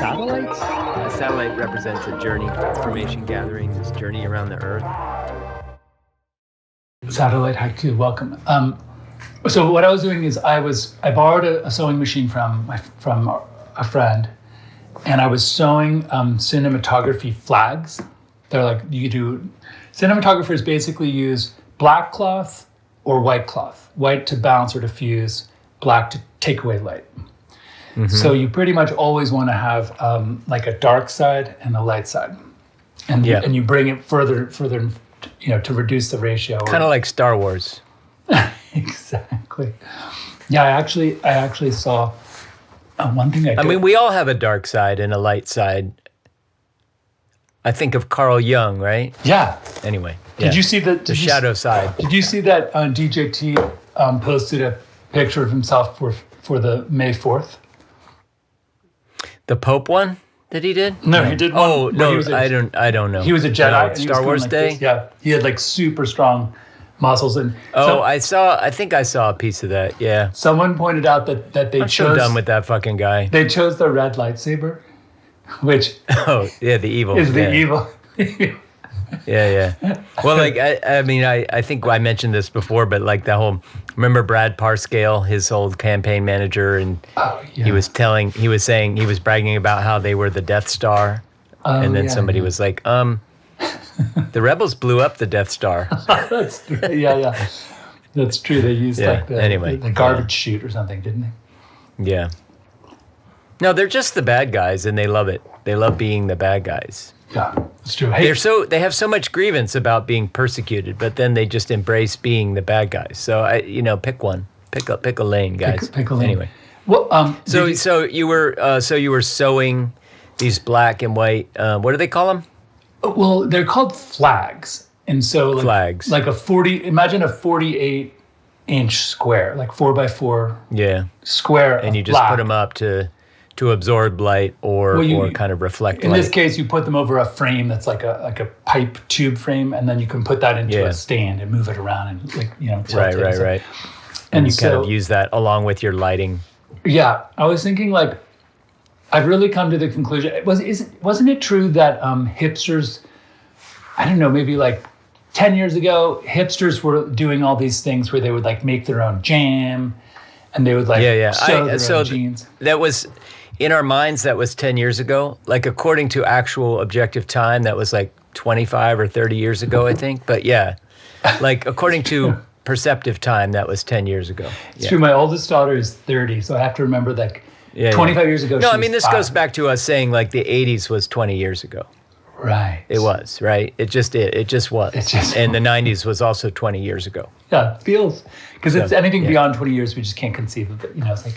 satellites? A satellite represents a journey, information gathering, this journey around the Earth. Satellite haiku, welcome. So what I was doing is I borrowed a sewing machine from a friend, and I was sewing cinematography flags. They're like, cinematographers basically use black cloth or white cloth. White to balance or diffuse, black to take away light. Mm-hmm. So you pretty much always want to have like a dark side and a light side. And you bring it further, to reduce the ratio. Kind of like Star Wars. Exactly. Yeah, I actually saw one thing I mean, we all have a dark side and a light side. I think of Carl Jung, right? Yeah. Anyway. Did you see the shadow side? Did you see that DJT posted a picture of himself for the May 4th? The Pope one that he did? No, he did one. Oh, no, I don't know. He was a Jedi. No, Star Wars Day? Yeah, he had like super strong muscles. And I think I saw a piece of that, yeah. Someone pointed out that they I'm chose... so done with that fucking guy. They chose the red lightsaber, which... Oh, yeah, the evil. Is the evil. Yeah. Well, like, I think I mentioned this before, but like the whole, remember Brad Parscale, his old campaign manager, and he was saying, he was bragging about how they were the Death Star. And then somebody was like, the rebels blew up the Death Star. That's true. Yeah. That's true. They used the garbage chute or something, didn't they? Yeah. No, they're just the bad guys, and they love it. They love being the bad guys. Yeah, it's true. Hey, they have so much grievance about being persecuted, but then they just embrace being the bad guys. So pick one, pick a lane, guys. Pick a lane. Anyway, well, so you were sewing these black and white. What do they call them? Well, they're called flags, and so flags, like imagine a 48-inch square, like 4x4. Square, and you just black. put them up to absorb light or kind of reflect light. In this case, you put them over a frame that's like a pipe tube frame, and then you can put that into a stand and move it around and tilt it. Right. And you kind of use that along with your lighting. Yeah, I was thinking like I've really come to the conclusion. Wasn't it true that hipsters, I don't know, maybe like 10 years ago, hipsters were doing all these things where they would like make their own jam, and they would like sew their own jeans. That was. In our minds, that was 10 years ago. Like, according to actual objective time, that was like 25 or 30 years ago, I think. But yeah, like, according to perceptive time, that was 10 years ago. It's true. My oldest daughter is 30, so I have to remember like 25 years ago. No, I mean, this goes back to us saying like the 80s was 20 years ago. Right. It was, right? It just was. And the 90s was also 20 years ago. Yeah, it feels. Because it's anything beyond 20 years, we just can't conceive of it. It's like...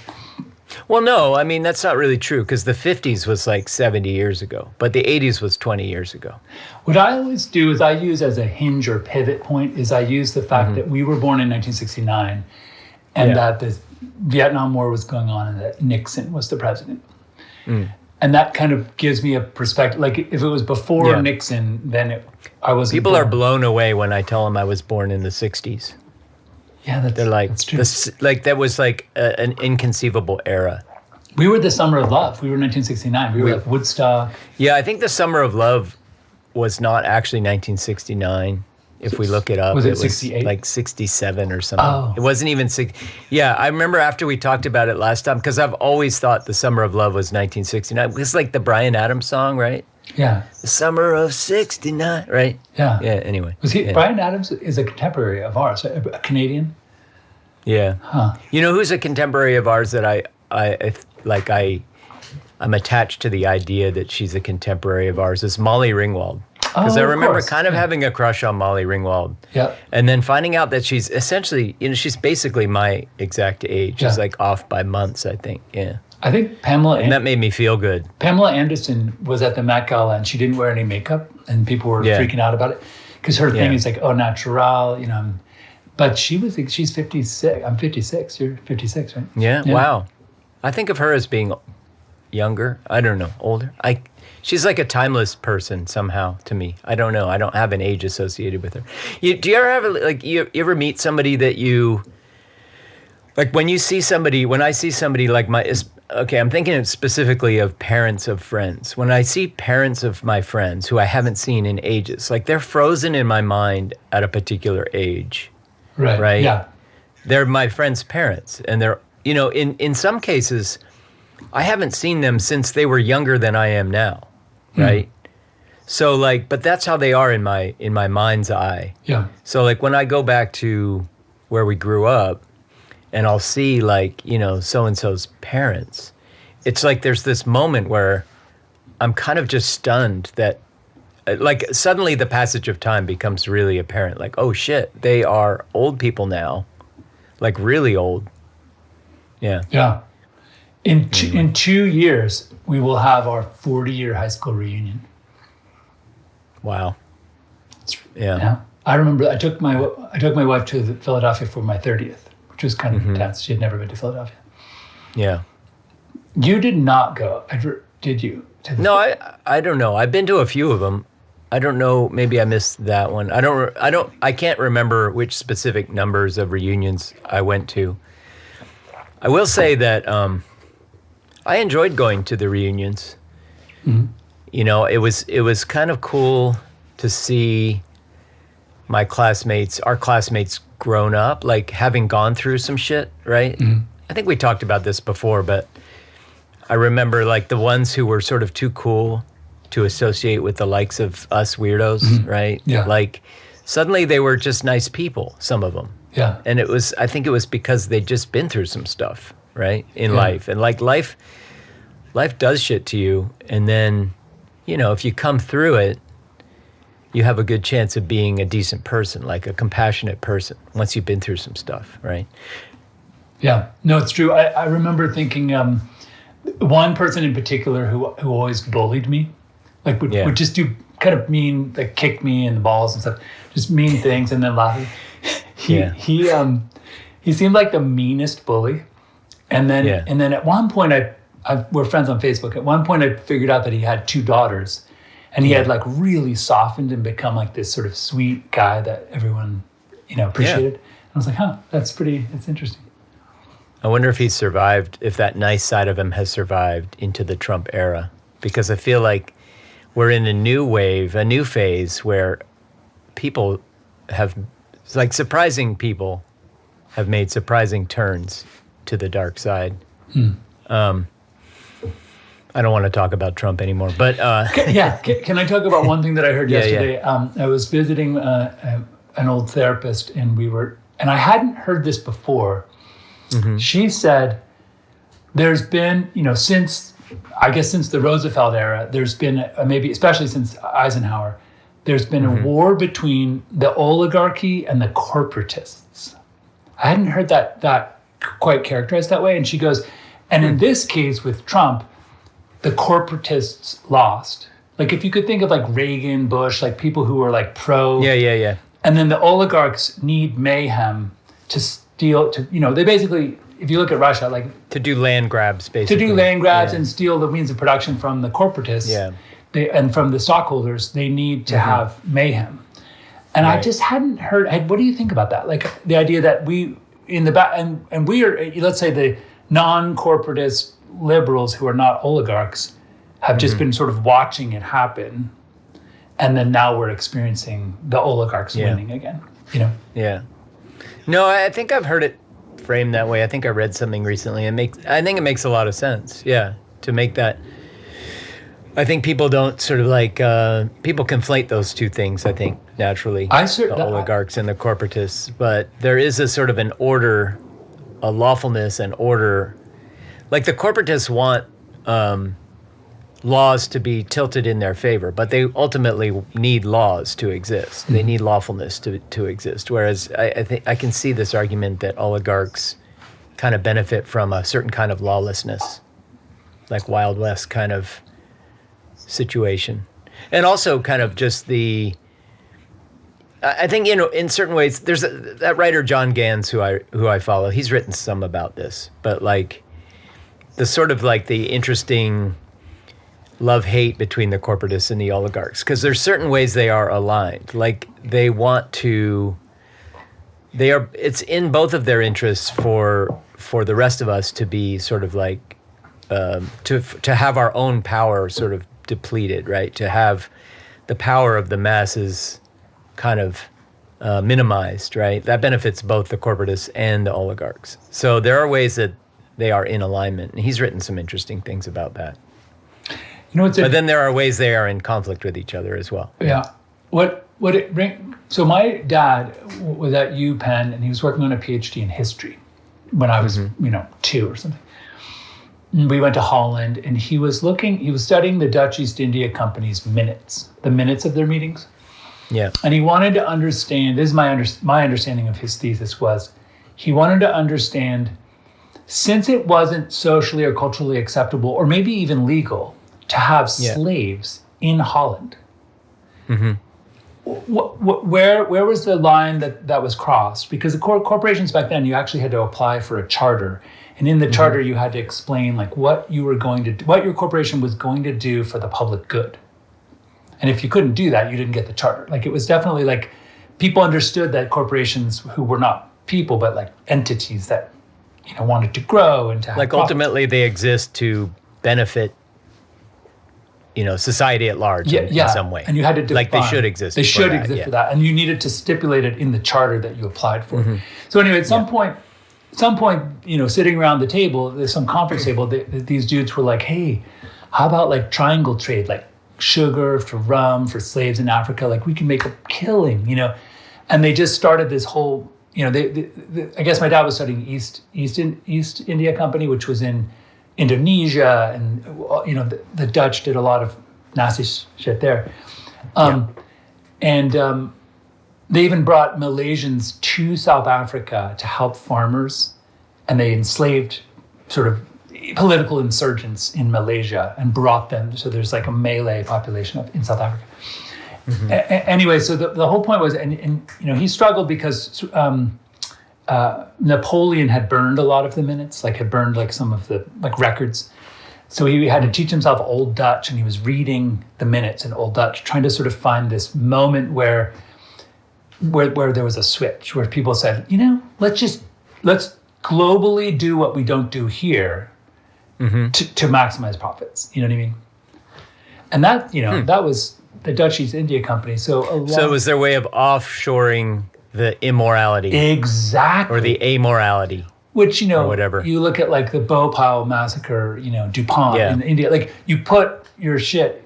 Well, no, I mean, that's not really true because the 50s was like 70 years ago, but the 80s was 20 years ago. What I always do is I use as a hinge or pivot point is I use the fact that we were born in 1969 and that the Vietnam War was going on and that Nixon was the president. Mm. And that kind of gives me a perspective. Like if it was before Nixon, then I was People are blown away when I tell them I was born in the 60s. Yeah, they're like, that's true. That was like an inconceivable era. We were the Summer of Love. We were 1969. We were like Woodstock. Yeah, I think the Summer of Love was not actually 1969. If we look it up, was it 68? Like 67 or something. Oh. It wasn't even Yeah, I remember after we talked about it last time, because I've always thought the Summer of Love was 1969. It's like the Bryan Adams song, right? Yeah. The Summer of 69, right? Yeah. Yeah, anyway. Bryan Adams is a contemporary of ours, a Canadian? Yeah. Huh. You know who's a contemporary of ours that I'm attached to the idea that she's a contemporary of ours is Molly Ringwald. Because I remember kind of having a crush on Molly Ringwald. Yeah. And then finding out that she's essentially, she's basically my exact age. She's like off by months, I think. Yeah. I think Pamela... And that made me feel good. Pamela Anderson was at the Met Gala and she didn't wear any makeup and people were freaking out about it. Because her thing is like, natural, But she's 56. I'm 56. You're 56, right? Yeah. Wow. I think of her as being younger. I don't know. Older. She's like a timeless person somehow to me. I don't know. I don't have an age associated with her. Do you ever have you ever meet somebody that you Like when I see somebody like I'm thinking specifically of parents of friends. When I see parents of my friends who I haven't seen in ages, like they're frozen in my mind at a particular age. Right? Yeah. They're my friends' parents. And they're, in some cases, I haven't seen them since they were younger than I am now. Right? So like, but that's how they are in my mind's eye. Yeah. So like when I go back to where we grew up, and I'll see like, so-and-so's parents, it's like there's this moment where I'm kind of just stunned that like suddenly the passage of time becomes really apparent. Like, oh shit, they are old people now, like really old. Yeah. Yeah. In 2 years, we will have our 40-year high school reunion. Wow. Yeah. Yeah. I remember I took my wife to Philadelphia for my 30th. Which was kind of intense. She had never been to Philadelphia. Yeah. You did not go, did you? No, I don't know. I've been to a few of them. I don't know. Maybe I missed that one. I can't remember which specific numbers of reunions I went to. I will say that I enjoyed going to the reunions. Mm-hmm. It was kind of cool to see our classmates grown up, like having gone through some shit, right? Mm-hmm. I think we talked about this before, but I remember like the ones who were sort of too cool to associate with the likes of us weirdos, right? Yeah. Like suddenly they were just nice people, some of them. Yeah. And I think it was because they'd just been through some stuff, right? In life. And like life does shit to you. And then, if you come through it, you have a good chance of being a decent person, like a compassionate person, once you've been through some stuff, right? Yeah, no, it's true. I remember thinking one person in particular who always bullied me, like would just do kind of mean, like kick me in the balls and stuff, just mean things and then laugh. He seemed like the meanest bully. And then at one point, we're friends on Facebook. At one point I figured out that he had 2 daughters. And he had like really softened and become like this sort of sweet guy that everyone, appreciated. And I was like, it's interesting. I wonder if if that nice side of him has survived into the Trump era. Because I feel like we're in a new wave, a new phase where surprising people have made surprising turns to the dark side. I don't want to talk about Trump anymore, but Can I talk about one thing that I heard yesterday? Yeah. I was visiting an old therapist, and I hadn't heard this before. Mm-hmm. She said, "There's been, since the Roosevelt era, there's been maybe especially since Eisenhower, there's been a war between the oligarchy and the corporatists." I hadn't heard that quite characterized that way, and she goes, "And in this case with Trump, the corporatists lost." Like if you could think of like Reagan, Bush, like people who were like pro. Yeah. And then the oligarchs need mayhem to steal, they basically, if you look at Russia, like. To do land grabs, basically. To do land grabs and steal the means of production from the corporatists. Yeah. And from the stockholders, they need to have mayhem. And I just hadn't heard, what do you think about that? Like the idea that we, in the back, and we are, let's say the non-corporatist liberals who are not oligarchs have just been sort of watching it happen, and then now we're experiencing the oligarchs winning again. Yeah. No, I think I've heard it framed that way. I think I read something recently. I think it makes a lot of sense. Yeah, to make that. I think people don't sort of like people conflate those two things. I think naturally, the oligarchs and the corporatists, but there is a sort of an order, a lawfulness and order. Like the corporatists want laws to be tilted in their favor, but they ultimately need laws to exist. They need lawfulness to exist. Whereas I think I can see this argument that oligarchs kind of benefit from a certain kind of lawlessness, like Wild West kind of situation. And also kind of just I think, in certain ways, there's that writer John Gans who I follow. He's written some about this, but like the sort of like the interesting love-hate between the corporatists and the oligarchs, because there's certain ways they are aligned. Like they want to, It's in both of their interests for the rest of us to be sort of like to have our own power sort of depleted, right? To have the power of the masses kind of minimized, right? That benefits both the corporatists and the oligarchs. So there are ways that they are in alignment, and he's written some interesting things about that. But then there are ways they are in conflict with each other as well. Yeah. So my dad was at UPenn, and he was working on a PhD in history when I was, 2 or something. And we went to Holland, and he was studying the Dutch East India Company's minutes, the minutes of their meetings. Yeah. And he wanted to understand, this is my understanding of his thesis was, he wanted to understand, since it wasn't socially or culturally acceptable, or maybe even legal, to have slaves in Holland. Mm-hmm. Where was the line that was crossed? Because the corporations back then, you actually had to apply for a charter, and in the charter you had to explain like what your corporation was going to do for the public good. And if you couldn't do that, you didn't get the charter. Like it was definitely like people understood that corporations who were not people but like entities that wanted to grow and to have profits. Ultimately they exist to benefit society at large in some way. And you had to define. Like they should exist. They should exist for that. And you needed to stipulate it in the charter that you applied for. Mm-hmm. So anyway, at some point, sitting around the table, there's some conference table, these dudes were like, hey, how about like triangle trade, like sugar for rum for slaves in Africa, like we can make a killing, And they just started this whole, I guess my dad was studying East India Company, which was in Indonesia, and the Dutch did a lot of nasty shit there, and they even brought Malaysians to South Africa to help farmers, and they enslaved sort of political insurgents in Malaysia and brought them. So there's like a Malay population in South Africa. Mm-hmm. Anyway, so the whole point was, and he struggled because Napoleon had burned a lot of the minutes, had burned some of the records. So he had to teach himself Old Dutch, and he was reading the minutes in Old Dutch, trying to sort of find this moment where there was a switch, where people said, let's globally do what we don't do here to maximize profits. You know what I mean? And that, that was the Dutch East India Company. So it was their way of offshoring the immorality. Exactly. Or the amorality. Which, or whatever. You look at the Bhopal massacre, DuPont in India, you put your shit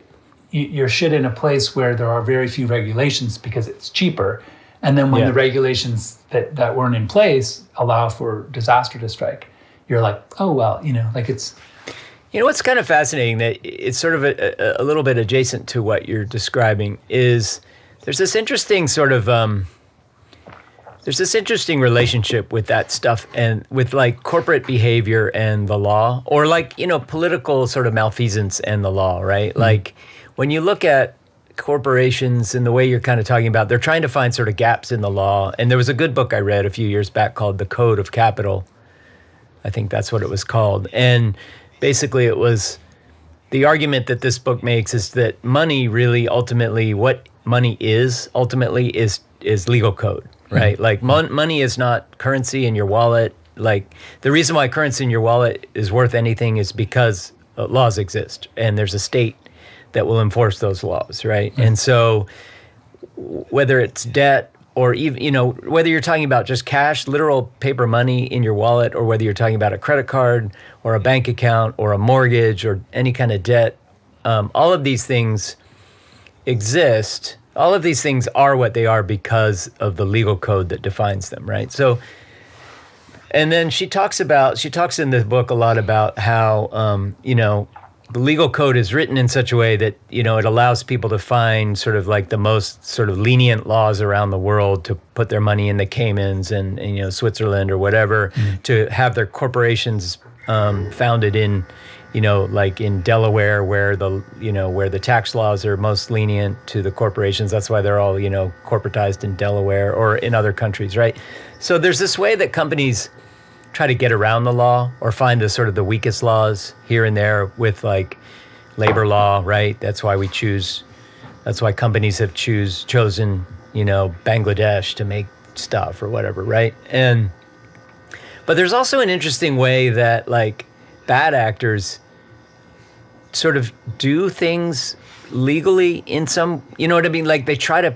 in a place where there are very few regulations because it's cheaper. And then when the regulations that weren't in place allow for disaster to strike, you're like, oh, well, it's... What's kind of fascinating, that it's sort of a little bit adjacent to what you're describing, is there's this interesting sort of... There's this interesting relationship with that stuff and with corporate behavior and the law, or political sort of malfeasance and the law, right? Mm-hmm. When you look at corporations and the way you're kind of talking about, they're trying to find sort of gaps in the law. And there was a good book I read a few years back called The Code of Capital. I think that's what it was called. And basically it was, the argument that this book makes is that money really ultimately, what money is ultimately is legal code. Right? Money is not currency in your wallet. The reason why currency in your wallet is worth anything is because laws exist, and there's a state that will enforce those laws, right? Mm-hmm. And so whether it's debt or even, whether you're talking about just cash, literal paper money in your wallet, or whether you're talking about a credit card or a bank account or a mortgage or any kind of debt, all of these things exist. All of these things are what they are because of the legal code that defines them, right? So, and then she talks in the book a lot about how, the legal code is written in such a way that, it allows people to find sort of the most sort of lenient laws around the world to put their money in the Caymans and Switzerland or whatever, to have their corporations founded in, in Delaware, where the tax laws are most lenient to the corporations. That's why they're all, corporatized in Delaware or in other countries, right? So there's this way that companies try to get around the law or find the weakest laws here and there with labor law, right? That's why companies have chosen, Bangladesh stuff or whatever, right? But there's also an interesting way that like bad actors sort of do things legally in some, you know what I mean? Like they try to,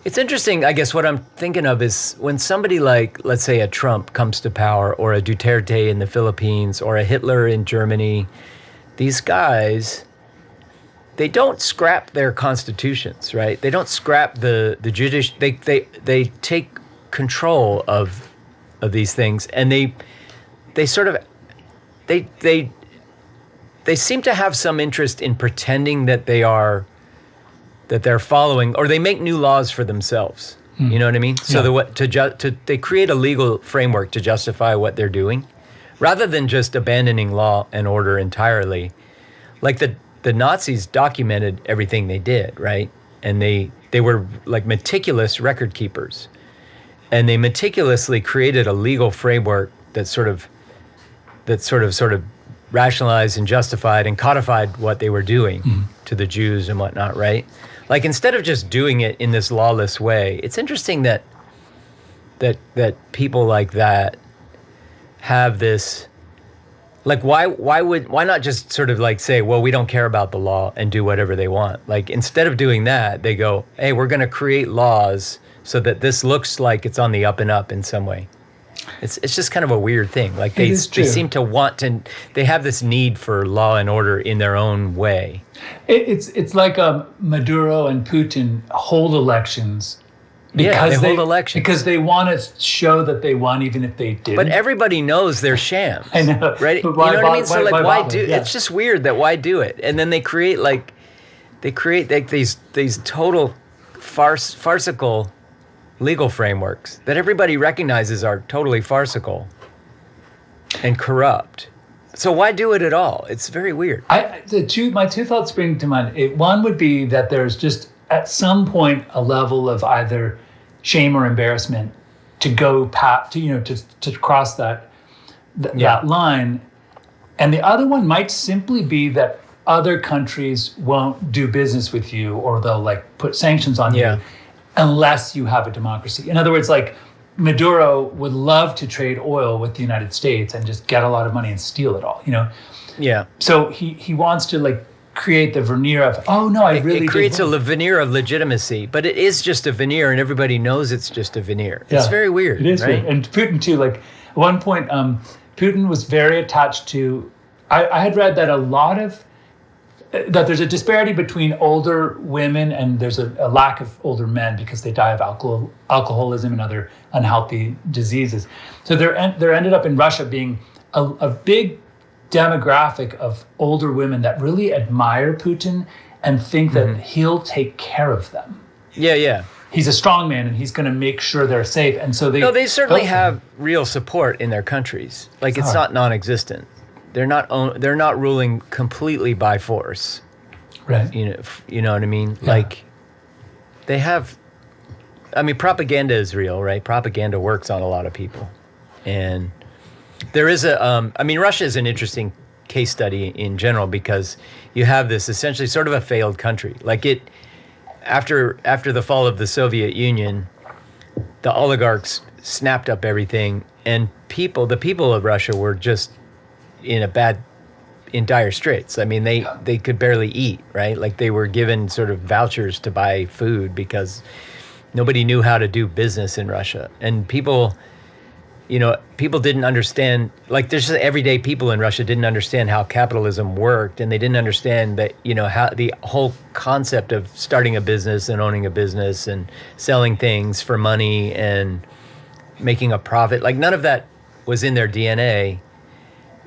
it's interesting, I guess what I'm thinking of is when somebody like, let's say a Trump comes to power, or a Duterte in the Philippines, or a Hitler in Germany, these guys, they don't scrap their constitutions, right? They don't scrap the judicial, they take control of these things, and they sort of, they seem to have some interest in pretending that they're following, or they make new laws for themselves. You know what I mean? So they create a legal framework to justify what they're doing, rather than just abandoning law and order entirely. Like the Nazis documented everything they did, right? And they were like meticulous record keepers, and they meticulously created a legal framework that sort of rationalized and justified and codified what they were doing to the Jews and whatnot, right? Like instead of just doing it in this lawless way, it's interesting that people like that have this, like why not just sort of like say, well, we don't care about the law and do whatever they want. Like instead of doing that, they go, hey, we're going to create laws so that this looks like it's on the up and up in some way. It's just kind of a weird thing. Like they seem to want to, they have this need for law and order in their own way. It's like Maduro and Putin hold elections because they hold elections because they want to show that they won, even if they didn't. But everybody knows they're shams. I know, right? You know what I mean? So like, why do? Yeah. It's just weird that why do it? And then they create like these total farcical legal frameworks that everybody recognizes are totally farcical and corrupt. So why do it at all? It's very weird. My two thoughts spring to mind. One would be that there's just at some point a level of either shame or embarrassment to go to cross that line, and the other one might simply be that other countries won't do business with you, or they'll like put sanctions on you unless you have a democracy. In other words, like Maduro would love to trade oil with the United States and just get a lot of money and steal it all, Yeah. So he wants to like create the veneer of, oh no, I really It creates a veneer of legitimacy, but it is just a veneer, and everybody knows it's just a veneer. Yeah. It's very weird. It is right? weird. And Putin too, like at one point, Putin was very attached to, I had read that that there's a disparity between older women and there's a lack of older men because they die of alcoholism and other unhealthy diseases. So there ended up in Russia being a big demographic of older women that really admire Putin and think that he'll take care of them. Yeah. He's a strong man and he's going to make sure they're safe. And so they certainly have real support in their countries. Like it's not non-existent. They're not ruling completely by force, right? You know what I mean. Yeah. Like they have. I mean, propaganda is real, right? Propaganda works on a lot of people, and there is I mean, Russia is an interesting case study in general because you have this essentially sort of a failed country. Like after the fall of the Soviet Union, the oligarchs snapped up everything, and the people of Russia were just in dire straits. I mean, they could barely eat, right? Like they were given sort of vouchers to buy food because nobody knew how to do business in Russia. And people didn't understand, like there's just everyday people in Russia didn't understand how capitalism worked, and they didn't understand that, how the whole concept of starting a business and owning a business and selling things for money and making a profit, like none of that was in their DNA.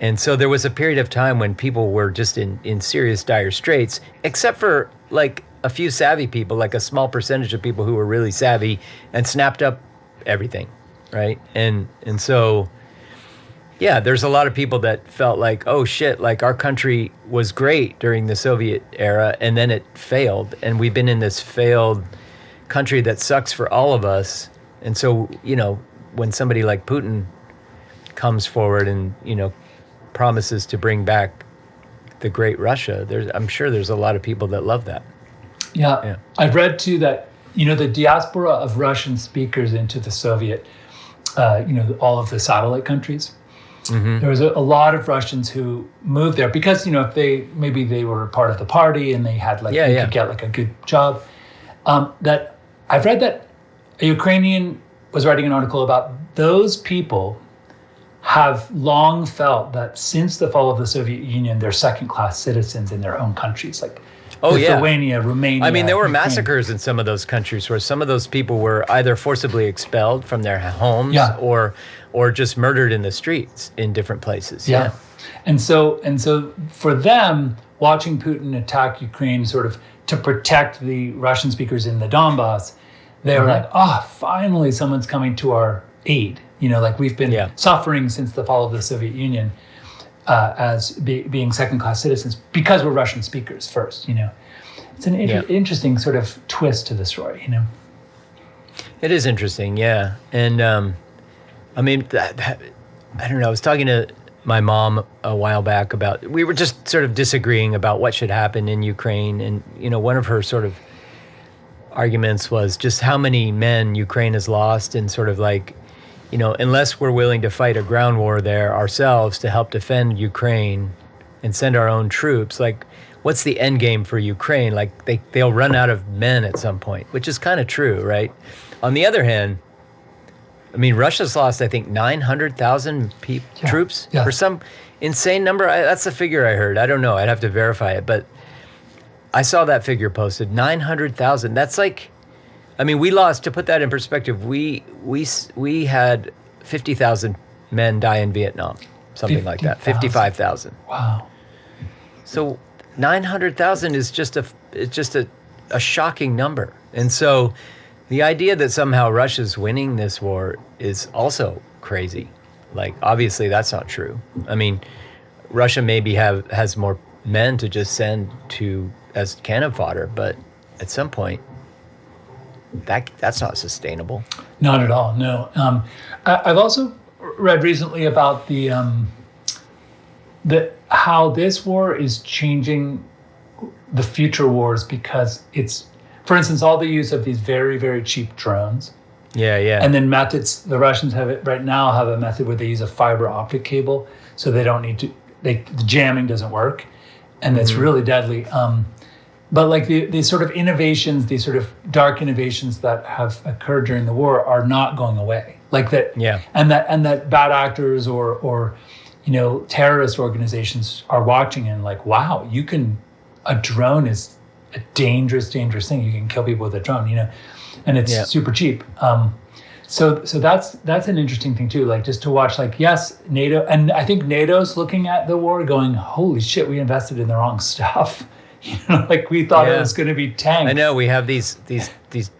And so there was a period of time when people were just in serious dire straits, except for like a few savvy people, like a small percentage of people who were really savvy and snapped up everything, right? And so, yeah, there's a lot of people that felt like, oh shit, like our country was great during the Soviet era and then it failed. And we've been in this failed country that sucks for all of us. And so, when somebody like Putin comes forward and, promises to bring back the great Russia, I'm sure there's a lot of people that love that. Yeah. I've read too that the diaspora of Russian speakers into the Soviet, all of the satellite countries. There was a lot of Russians who moved there because, if they were part of the party and they had could get like a good job. That I've read that a Ukrainian was writing an article about those people have long felt that since the fall of the Soviet Union, they're second-class citizens in their own countries, like Lithuania, Romania. I mean, there were Ukraine. massacres in some of those countries where some of those people were either forcibly expelled from their homes or just murdered in the streets in different places. Yeah. And so for them, watching Putin attack Ukraine sort of to protect the Russian speakers in the Donbass, they were like, finally someone's coming to our aid. We've been suffering since the fall of the Soviet Union as being second-class citizens because we're Russian speakers first, It's an interesting sort of twist to the story, It is interesting, yeah. And I mean, I don't know, I was talking to my mom a while back we were just sort of disagreeing about what should happen in Ukraine. And, one of her sort of arguments was just how many men Ukraine has lost and sort of like, unless we're willing to fight a ground war there ourselves to help defend Ukraine and send our own troops, like, what's the end game for Ukraine? Like, they'll run out of men at some point, which is kind of true, right? On the other hand, I mean, Russia's lost, I think, 900,000 troops for some insane number. That's the figure I heard. I don't know. I'd have to verify it. But I saw that figure posted, 900,000. That's like, I mean, we lost, to put that in perspective, we had 50,000 men die in Vietnam, something like that, 55,000. Wow. So 900,000 is just a shocking number. And so the idea that somehow Russia's winning this war is also crazy. Like, obviously that's not true. I mean, Russia maybe has more men to just send as cannon fodder, but at some point, that's not sustainable. Not at all. No. I've also read recently about how this war is changing the future wars because it's, for instance, all the use of these very, very cheap drones. Yeah. And then methods. The Russians have a method where they use a fiber optic cable, so they don't need to. The jamming doesn't work, and it's really deadly. But like these sort of innovations, these sort of dark innovations that have occurred during the war are not going away. Like that, and that bad actors or terrorist organizations are watching and like, wow, a drone is a dangerous thing. You can kill people with a drone, and it's super cheap. So that's an interesting thing too. Like just to watch, like, yes, NATO, and I think NATO's looking at the war going, holy shit, we invested in the wrong stuff. Like we thought it was going to be tanks. I know we have these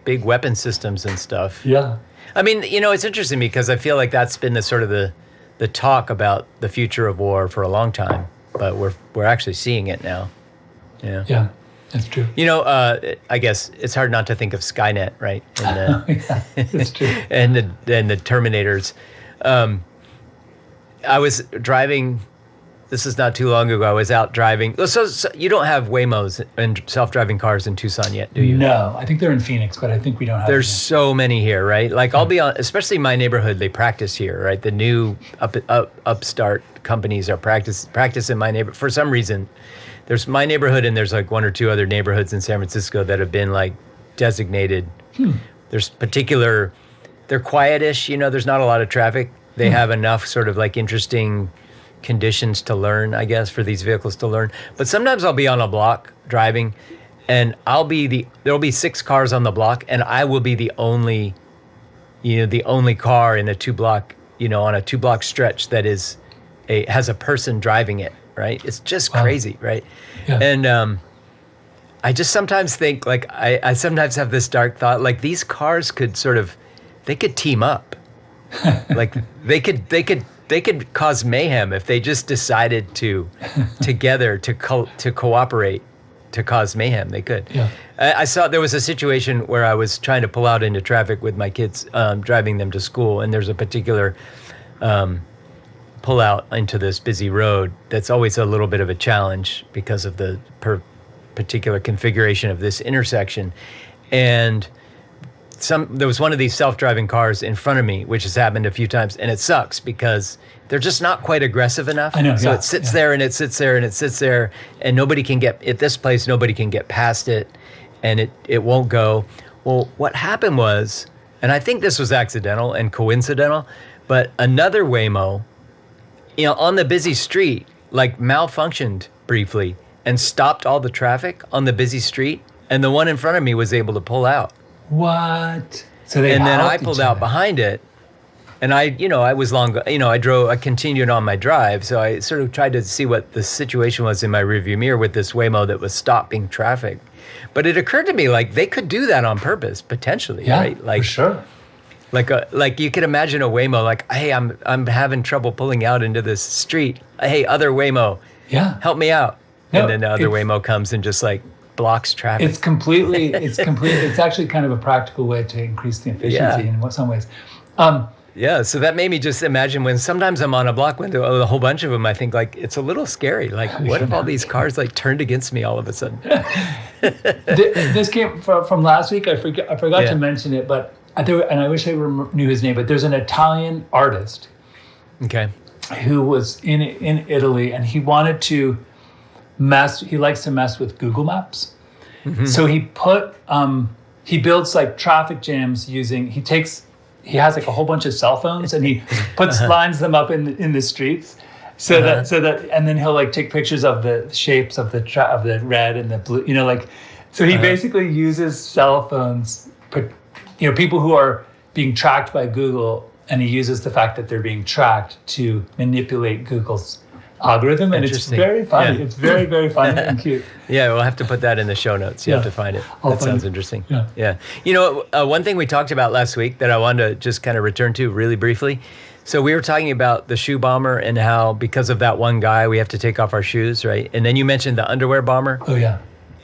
big weapon systems and stuff. Yeah. I mean, it's interesting because I feel like that's been the sort of the talk about the future of war for a long time, but we're actually seeing it now. Yeah. Yeah, that's true. I guess it's hard not to think of Skynet, right? Yeah, that's true. and the Terminators. I was driving. This is not too long ago. I was out driving. So you don't have Waymos and self-driving cars in Tucson yet, do you? No, I think they're in Phoenix, but I think we don't have. There's so many here, right? Like I'll be on, especially my neighborhood. They practice here, right? The new upstart companies are practice in my neighborhood. For some reason, there's my neighborhood, and there's like one or two other neighborhoods in San Francisco that have been like designated. There's particular. They're quietish. There's not a lot of traffic. They have enough sort of like interesting conditions to learn, I guess, for these vehicles to learn. But sometimes I'll be on a block driving, and there'll be 6 cars on the block, and I will be the only car in a 2-block, on a 2-block stretch that has a person driving it, right? It's just crazy, right? Yeah. And I just sometimes think, like, I sometimes have this dark thought, like these cars could they could team up. Like they could cause mayhem if they just decided together to cooperate to cause mayhem. They could. Yeah. I saw there was a situation where I was trying to pull out into traffic with my kids, driving them to school, and there's a particular pull out into this busy road that's always a little bit of a challenge because of the particular configuration of this intersection. And there was one of these self-driving cars in front of me, which has happened a few times, and it sucks because they're just not quite aggressive enough. I know. So it sits there and it sits there and it sits there, and nobody can get at this place. Nobody can get past it, and it won't go. Well, what happened was, and I think this was accidental and coincidental, but another Waymo, on the busy street, like malfunctioned briefly and stopped all the traffic on the busy street, and the one in front of me was able to pull out. What? So they and then I helped pulled each out other. behind it, and I was long. I continued on my drive, so I sort of tried to see what the situation was in my rearview mirror with this Waymo that was stopping traffic. But it occurred to me, like, they could do that on purpose, potentially, right? Like, for sure. Like you could imagine a Waymo, like, hey, I'm having trouble pulling out into this street. Hey, other Waymo, help me out. No, and then the other Waymo comes and just like blocks traffic. It's actually kind of a practical way to increase the efficiency in some ways. Yeah, so that made me just imagine when sometimes I'm on a block window, a whole bunch of them, I think, like, it's a little scary. Like, what if all these cars like turned against me all of a sudden? This came from last week. I forgot to mention it, but I wish I knew his name. But there's an Italian artist, who was in Italy, and he wanted to he likes to mess with Google Maps. Mm-hmm. So he builds like traffic jams he has like a whole bunch of cell phones, and he lines them up in the streets, so that and then he'll like take pictures of the shapes of the red and the blue, so he basically uses cell phones, people who are being tracked by Google, and he uses the fact that they're being tracked to manipulate Google's algorithm, and it's very funny. Yeah. It's very, very funny and cute. Yeah, we'll have to put that in the show notes. You have to find it. That sounds interesting. Yeah. One thing we talked about last week that I wanted to just kind of return to really briefly. So we were talking about the shoe bomber and how because of that one guy, we have to take off our shoes, right? And then you mentioned the underwear bomber. Oh, yeah.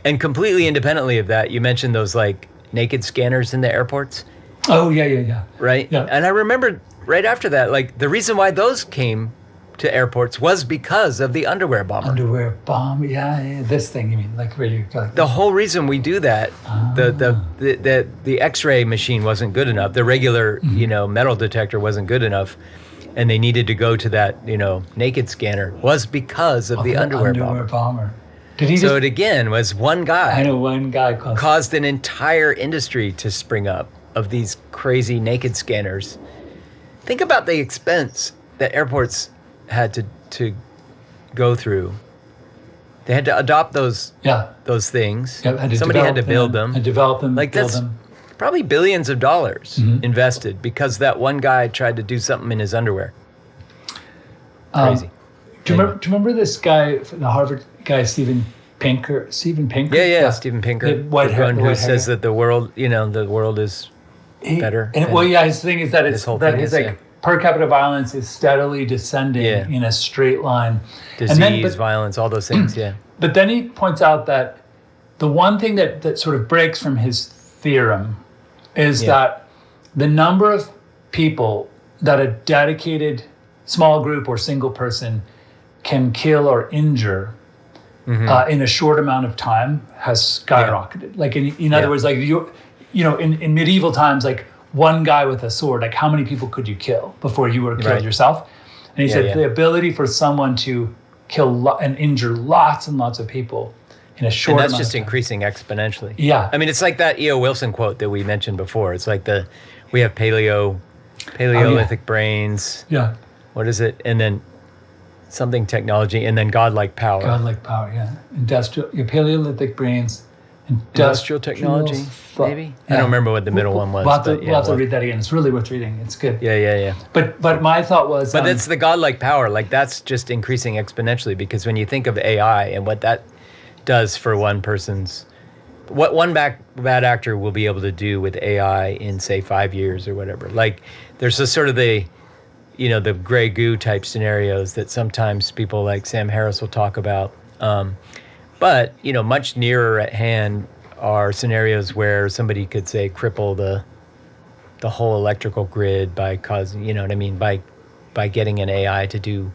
And completely independently of that, you mentioned those like naked scanners in the airports. Oh, yeah. Right? Yeah. And I remembered right after that, like the reason why those came to airports was because of the underwear bomber. Underwear bomb, yeah. This thing, you mean, like where you go like the whole reason we do that, the X-ray machine wasn't good enough. The regular, metal detector wasn't good enough, and they needed to go to that, naked scanner was because of the underwear bomber. So it again was one guy. I know one guy caused an entire industry to spring up of these crazy naked scanners. Think about the expense that airports had to go through. They had to adopt those things. Yeah, somebody had to build them. And develop them. Like build that's them. Probably billions of dollars invested because that one guy tried to do something in his underwear. Crazy. Do you remember this guy, the Harvard guy, Steven Pinker? Yeah, Steven Pinker. The one who says that the world, the world is better. His thing is that his per capita violence is steadily descending in a straight line. Disease, violence, all those things, But then he points out that the one thing that sort of breaks from his theorem is that the number of people that a dedicated small group or single person can kill or injure in a short amount of time has skyrocketed. Like in other words, like in medieval times, like one guy with a sword, like how many people could you kill before you were killed yourself? And he said the ability for someone to kill and injure lots and lots of people in a short amount of time. And that's just increasing exponentially. Yeah. I mean, it's like that E.O. Wilson quote that we mentioned before. It's like we have Paleolithic brains. Yeah. What is it? And then something technology, and then godlike power. Godlike power, yeah. Paleolithic brains. Industrial technology, maybe? Yeah. I don't remember what the middle one was. We'll have to read that again. It's really worth reading. It's good. Yeah. But my thought was... But it's the godlike power. Like, that's just increasing exponentially, because when you think of AI and what that does for one person's... What one bad actor will be able to do with AI in, say, 5 years or whatever. Like, there's this sort of the gray goo type scenarios that sometimes people like Sam Harris will talk about. But, much nearer at hand are scenarios where somebody could, say, cripple the whole electrical grid by causing, by getting an AI to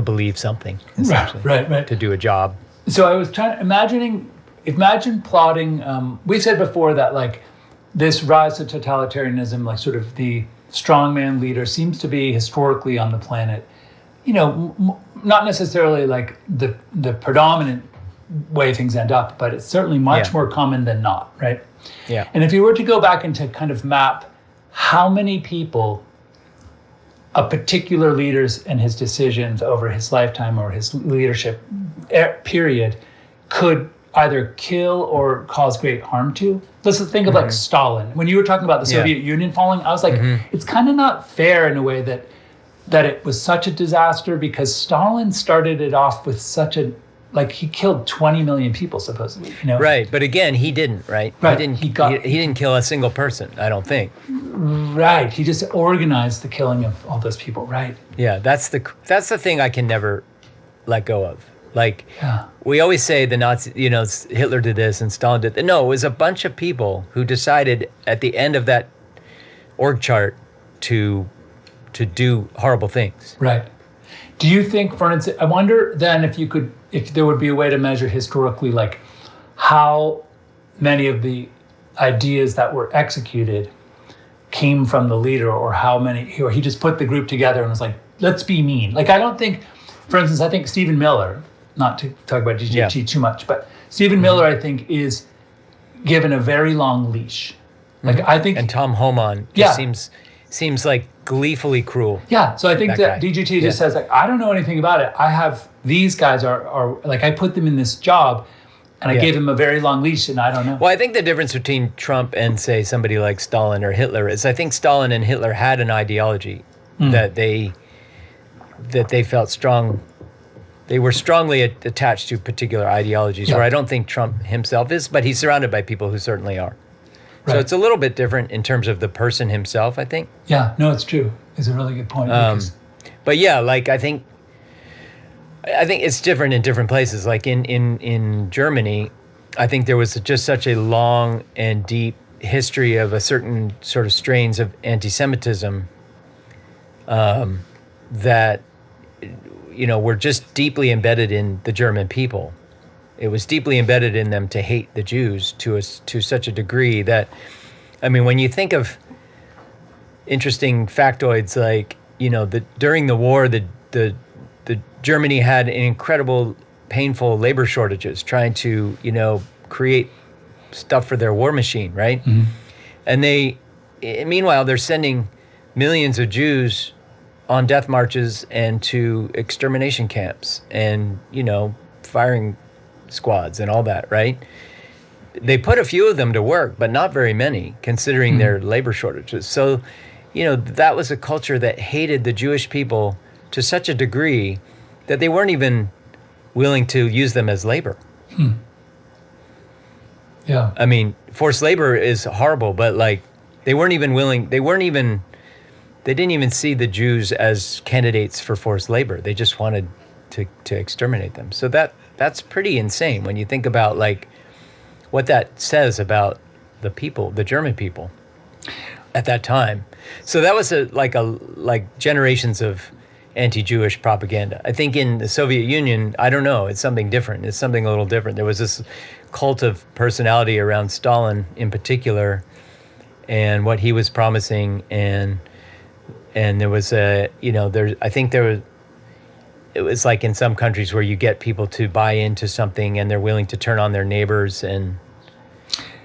believe something, essentially. Right. To do a job. So I was imagine plotting, we said before that, like, this rise of totalitarianism, like sort of the strongman leader, seems to be historically on the planet, not necessarily like the predominant way things end up, but it's certainly much more common than not, right? Yeah. And if you were to go back and to kind of map how many people a particular leader's and his decisions over his lifetime or his leadership period could either kill or cause great harm to. Let's think of like Stalin. When you were talking about the Soviet Union falling, I was like, it's kind of not fair in a way that it was such a disaster, because Stalin started it off with such a, like, he killed 20 million people supposedly, Right, but again, he didn't, right? Right. He didn't kill a single person, I don't think. Right, he just organized the killing of all those people, right? Yeah, that's the thing I can never let go of. Like, we always say the Nazis, Hitler did this and Stalin did that. No, it was a bunch of people who decided at the end of that org chart to do horrible things. Right. Do you think, for instance, I wonder then if there would be a way to measure historically, like how many of the ideas that were executed came from the leader, or or he just put the group together and was like, let's be mean. Like, I don't think, for instance, I think Stephen Miller, not to talk about DGT too much, but Stephen Miller, I think, is given a very long leash. Like, I think, and Tom Homan just seems like gleefully cruel. Yeah, so I think that DGT just says, like, I don't know anything about it. I have, these guys are like, I put them in this job and I gave them a very long leash and I don't know. Well, I think the difference between Trump and, say, somebody like Stalin or Hitler is, I think Stalin and Hitler had an ideology that they felt strong. They were strongly attached to particular ideologies, where I don't think Trump himself is, but he's surrounded by people who certainly are. Right. So it's a little bit different in terms of the person himself, I think. Yeah, no, it's true. It's a really good point. But yeah, like, I think it's different in different places. Like in Germany, I think there was just such a long and deep history of a certain sort of strains of anti-Semitism that were just deeply embedded in the German people. It was deeply embedded in them to hate the Jews to such a degree that, I mean, when you think of interesting factoids, like, during the war, the Germany had an incredible, painful labor shortages trying to, create stuff for their war machine, right? Mm-hmm. And meanwhile, they're sending millions of Jews on death marches and to extermination camps and, firing squads and all that, right? They put a few of them to work, but not very many, considering their labor shortages. So, that was a culture that hated the Jewish people to such a degree that they weren't even willing to use them as labor. Yeah. I mean, forced labor is horrible, but like, they didn't even see the Jews as candidates for forced labor. They just wanted to exterminate them. So that's pretty insane when you think about, like, what that says about the people, the German people at that time. So that was like generations of anti-Jewish propaganda. I think in the Soviet Union, I don't know, it's something different. It's something a little different. There was this cult of personality around Stalin in particular, and what he was promising, and there was it was like in some countries where you get people to buy into something and they're willing to turn on their neighbors, and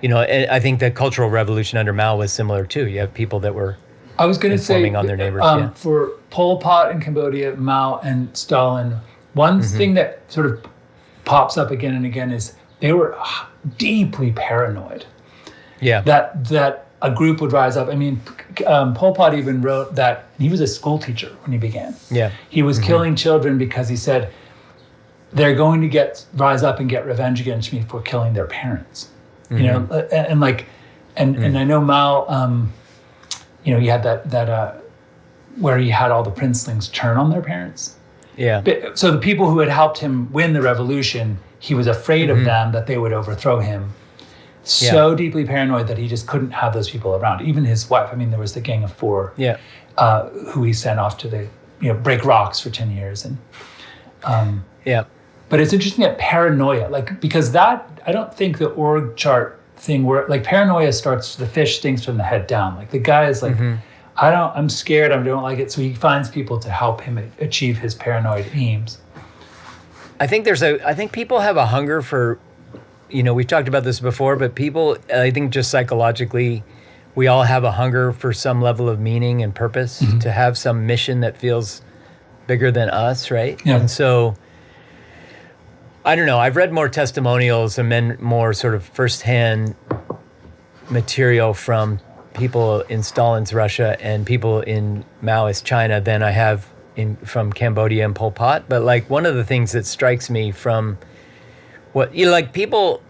and I think the Cultural Revolution under Mao was similar too. You have people that were informing on their neighbors. For Pol Pot in Cambodia, Mao and Stalin, one thing that sort of pops up again and again is they were deeply paranoid. Yeah. That a group would rise up. I mean, Pol Pot even wrote that he was a school teacher when he began. Yeah. He was killing children because he said they're going to rise up and get revenge against me for killing their parents. And I know Mao, he had that where he had all the princelings turn on their parents. Yeah. So the people who had helped him win the revolution, he was afraid of them, that they would overthrow him. So deeply paranoid that he just couldn't have those people around. Even his wife. I mean, there was the Gang of Four, who he sent off to break rocks for 10 years. And But it's interesting that paranoia, because that, I don't think the org chart thing where like paranoia starts, the fish stinks from the head down. Like the guy is like, I'm scared, I don't like it. So he finds people to help him achieve his paranoid aims. I think people have a hunger for, we've talked about this before, but people, I think just psychologically, we all have a hunger for some level of meaning and purpose, to have some mission that feels bigger than us, right? Yeah. And so, I don't know, I've read more testimonials and more sort of firsthand material from people in Stalin's Russia and people in Maoist China than I have from Cambodia and Pol Pot. But like one of the things that strikes me from people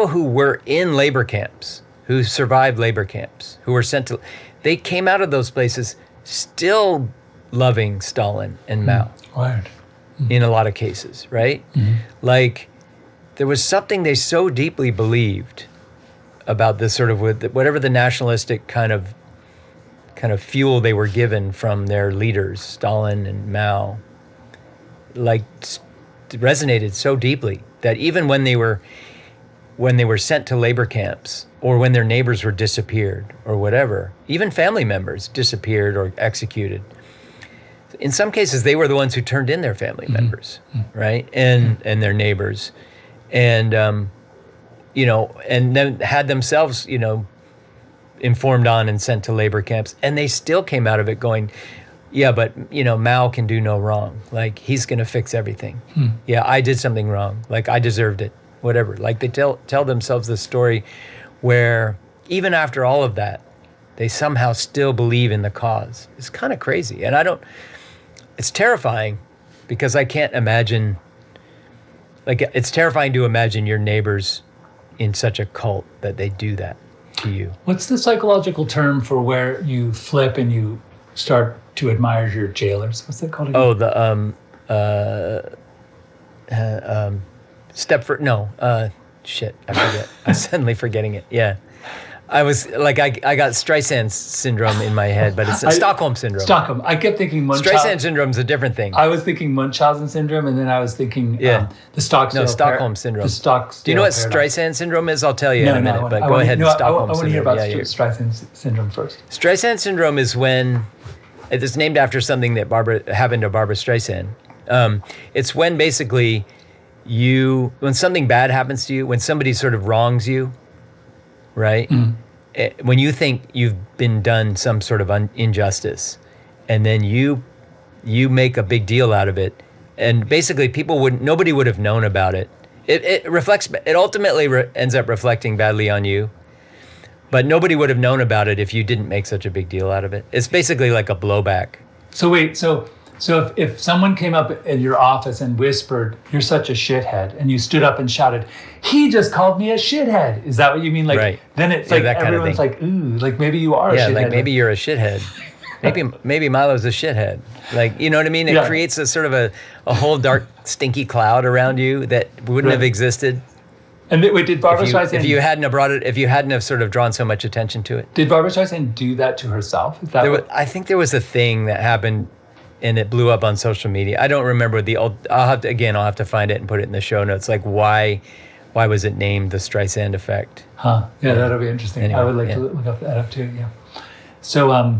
who were in labor camps, who survived labor camps, who were sent to, they came out of those places still loving Stalin and Mao. Right. In a lot of cases, right? Like there was something they so deeply believed about this sort of whatever the nationalistic kind of fuel they were given from their leaders, Stalin and Mao, like resonated so deeply that even when they were sent to labor camps or when their neighbors were disappeared or whatever, even family members disappeared or executed, in some cases they were the ones who turned in their family members, right? And their neighbors. And and then had themselves, informed on and sent to labor camps. And they still came out of it going, yeah, but, Mao can do no wrong. Like, he's going to fix everything. Yeah, I did something wrong. Like, I deserved it, whatever. Like, they tell themselves this story where even after all of that, they somehow still believe in the cause. It's kind of crazy. And it's terrifying because I can't imagine, like, it's terrifying to imagine your neighbors in such a cult that they do that to you. What's the psychological term for where you flip and you start to admire your jailers? What's that called again? Oh, shit, I forget. I'm suddenly forgetting it. Yeah. I was like, I got Streisand syndrome in my head, but it's Stockholm syndrome. Stockholm. I kept thinking Munchausen. Streisand syndrome is a different thing. I was thinking Munchausen syndrome, and then I was thinking the Stockholm syndrome. Do you know what Streisand syndrome is? I'll tell you in a minute, but go ahead. Stockholm syndrome. I want to hear about Streisand syndrome first. Streisand syndrome is when it's named after something that happened to Barbara Streisand. It's when basically when something bad happens to you, when somebody sort of wrongs you, right? When you think you've been done some sort of injustice, and then you make a big deal out of it, and basically nobody would have known about it. It ultimately ends up reflecting badly on you, but nobody would have known about it if you didn't make such a big deal out of it. It's basically like a blowback. So wait, so if someone came up in your office and whispered, "You're such a shithead," and you stood up and shouted, "He just called me a shithead," is that what you mean? Like, right. Then it's like everyone's like, "Ooh, like maybe you are a shithead." Yeah, like maybe you're a shithead. maybe Milo's a shithead. Like, you know what I mean? It creates a sort of a whole dark, stinky cloud around you that wouldn't have existed. And wait, did Barbara Streisand? If you hadn't have sort of drawn so much attention to it. Did Barbara Streisand do that to herself? Is that I think there was a thing that happened. And it blew up on social media. I don't remember I'll have to find it and put it in the show notes. Like why was it named the Streisand Effect? Huh. Yeah, that'll be interesting. Anyway, I would like to look that up too. Yeah. So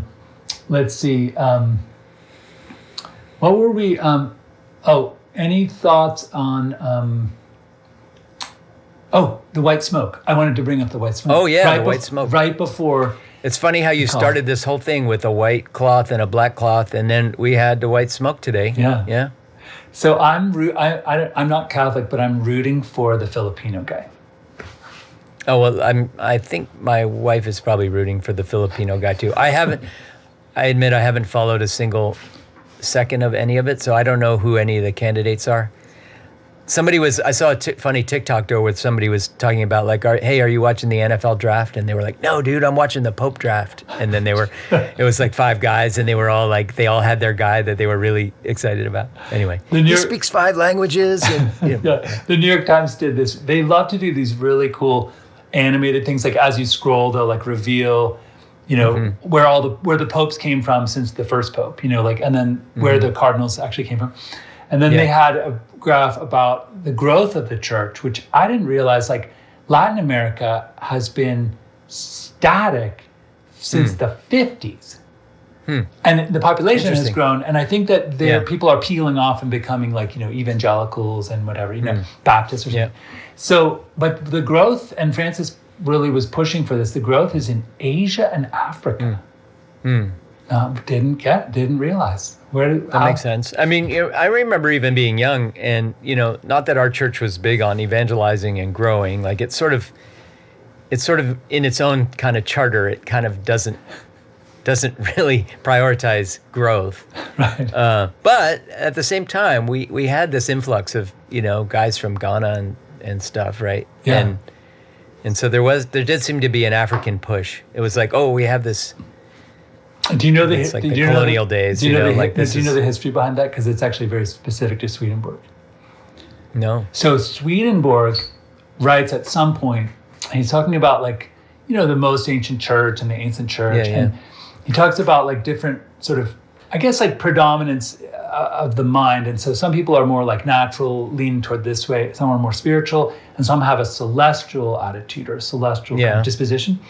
let's see. What were we? Any thoughts on? The white smoke. I wanted to bring up the white smoke. Oh yeah, the white smoke. Right before. It's funny how you started this whole thing with a white cloth and a black cloth, and then we had the white smoke today. Yeah. Yeah. So I'm not Catholic, but I'm rooting for the Filipino guy. Oh well, I think my wife is probably rooting for the Filipino guy too. I admit I haven't followed a single second of any of it, so I don't know who any of the candidates are. I saw a funny TikTok though where somebody was talking about like, hey, are you watching the NFL draft? And they were like, no, dude, I'm watching the Pope draft. And then it was like 5 guys and they were all like, they all had their guy that they were really excited about. Anyway, he speaks 5 languages. And, Yeah, the New York Times did this. They love to do these really cool animated things. Like as you scroll, they'll like reveal, where the popes came from since the first pope, and then where the cardinals actually came from. And then they had a graph about the growth of the church, which I didn't realize, like Latin America has been static since the 50s. And the population has grown. And I think that people are peeling off and becoming like, evangelicals and whatever, Baptists or something. So, but the growth, and Francis really was pushing for this, the growth is in Asia and Africa. Didn't realize. That makes sense. I mean, I remember even being young and, not that our church was big on evangelizing and growing, like it's sort of in its own kind of charter, it kind of doesn't really prioritize growth. Right. But at the same time, we had this influx of, guys from Ghana and stuff, right? Yeah. And so there did seem to be an African push. It was like, oh, we have this. Do you know the colonial days? Do you know the history behind that? Because it's actually very specific to Swedenborg. No. So Swedenborg writes at some point, and he's talking about the most ancient church and the ancient church, and he talks about different sort of, I guess, predominance of the mind. And so some people are more kind lean toward this way, some are more spiritual, and some have a celestial attitude or a celestial kind of disposition.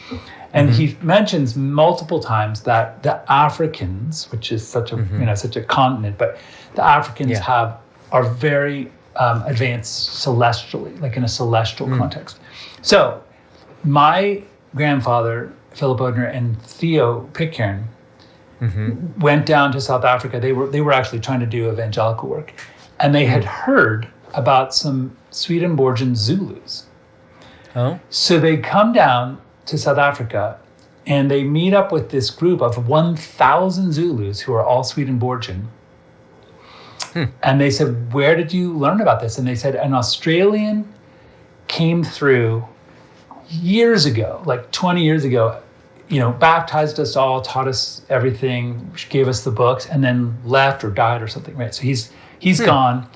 And he mentions multiple times that the Africans, which is such a such a continent, but the Africans are very advanced celestially, in a celestial context. So my grandfather, Philip Odner, and Theo Pitcairn went down to South Africa. They were actually trying to do evangelical work, and they had heard about some Swedenborgian Zulus. Oh, so they come down to South Africa, and they meet up with this group of 1,000 Zulus who are all Swedenborgian. And they said, "Where did you learn about this?" And they said, "An Australian came through years ago, 20 years ago, baptized us all, taught us everything, gave us the books, and then left or died or something, right? So he's gone."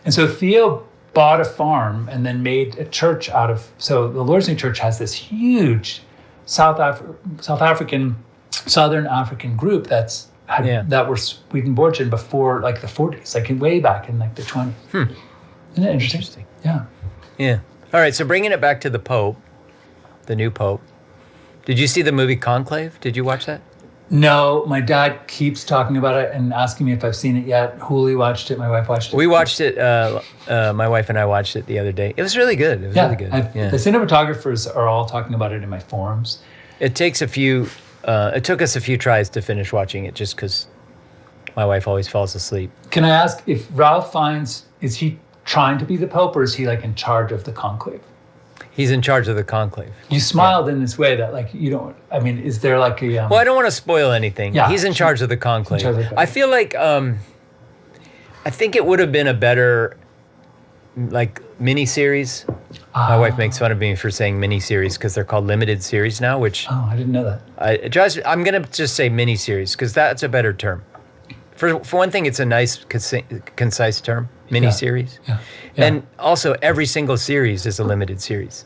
And so Theo bought a farm and then made a church out of, so the Lord's New Church has this huge Southern African group that were Swedenborgian before the 40s, way back in the 20s. Isn't that interesting? Yeah. Yeah. All right, so bringing it back to the Pope, the new Pope. Did you see the movie Conclave? Did you watch that? No, my dad keeps talking about it and asking me if I've seen it yet. Huli watched it. My wife watched it. We watched it. My wife and I watched it the other day. It was really good. Really good. The cinematographers are all talking about it in my forums. It takes a few. It took us a few tries to finish watching it, just because my wife always falls asleep. Can I ask if Ralph Fiennes, is he trying to be the Pope, or is he in charge of the conclave? He's in charge of the conclave. You smiled in this way that you don't, I mean, is there a... Well, I don't want to spoil anything. Yeah, he's in charge of the conclave. I feel like, I think it would have been a better, mini-series. My wife makes fun of me for saying mini-series because they're called limited series now, which... Oh, I didn't know that. I'm going to just say mini-series because that's a better term. For one thing, it's a nice, concise term, mini-series. Yeah. And also, every single series is a limited series.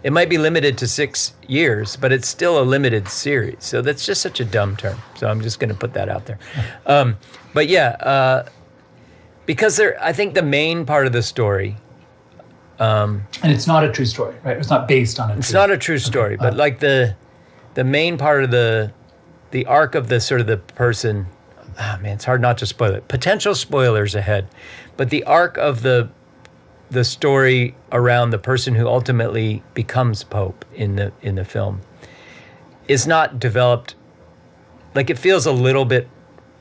It might be limited to 6 years, but it's still a limited series. So that's just such a dumb term. So I'm just going to put that out there. Because I think the main part of the story... and it's not a true story, right? It's not based on it. It's not a true story, but the main part of the arc of the sort of the person... Oh man, it's hard not to spoil it. Potential spoilers ahead. But the arc of the story around the person who ultimately becomes Pope in the film is not developed. It feels a little bit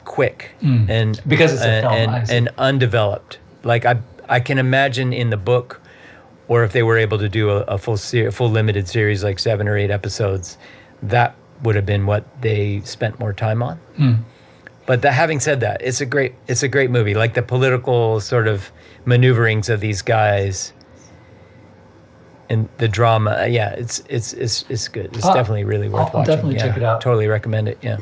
quick and because it's a film and undeveloped. I can imagine in the book, or if they were able to do a full limited series, 7 or 8 episodes, that would have been what they spent more time on. But having said that, it's a great movie. The political sort of maneuverings of these guys and the drama. It's good. It's definitely really worth watching. I'll definitely check it out. Totally recommend it. Yeah.